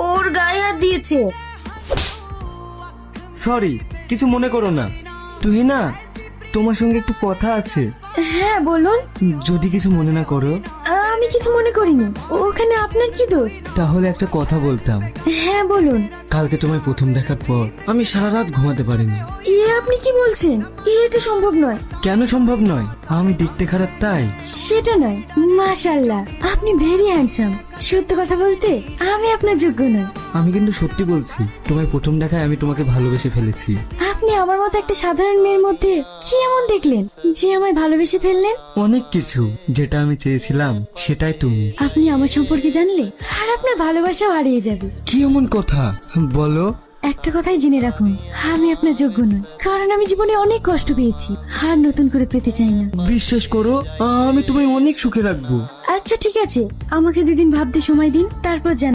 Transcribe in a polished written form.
ওর গায়ে হাত দিয়েছে। সরি, কিছু মনে করো না। তুহিনা, তোমার সঙ্গে একটু কথা আছে। হ্যাঁ বলুন। যদি কিছু মনে না করো। আমি কিছু মনে করিনি। ওখানে আপনার কি দোষ? তাহলে একটা কথা বলতাম। হ্যাঁ বলুন। কালকে তোমায় প্রথম দেখার পর আমি সারা রাত ঘুমাতে পারিনি। আপনি কি বলছেন? এটা সম্ভব নয়। কেন সম্ভব নয়? আমি দেখতে খারাপ তাই? সেটা নয়, মাশাআল্লাহ আপনি ভেরি হ্যান্ডসাম। সত্য কথা বলতে আমি আপনার যোগ্য নই। আমি কিন্তু সত্যি বলছি, তোমায় প্রথম দেখায় আমি তোমাকে ভালোবেসে ফেলেছি। আপনি আমার মতো একটা সাধারণ মেয়ের মধ্যে কি এমন দেখলেন যে আমায় ভালোবেসে ফেললেন? অনেক কিছু, যেটা আমি চেয়েছিলাম সেটাই তুমি। আপনি আমার সম্পর্কে জানলে আর আপনার ভালোবাসাও হারিয়ে যাবে। কি এমন কথা বলো? একটা কথাই জেনে রাখুন, আমি আপনার যোগ্য নই, কারণ আমি জীবনে অনেক কষ্ট পেয়েছি আর নতুন করে পেতে চাই না। বিশ্বাস করো, আমি তোমায় অনেক সুখে রাখবো। আচ্ছা ঠিক আছে, আমাকে 2 দিন ভাবতে সময় দিন, তারপর জান।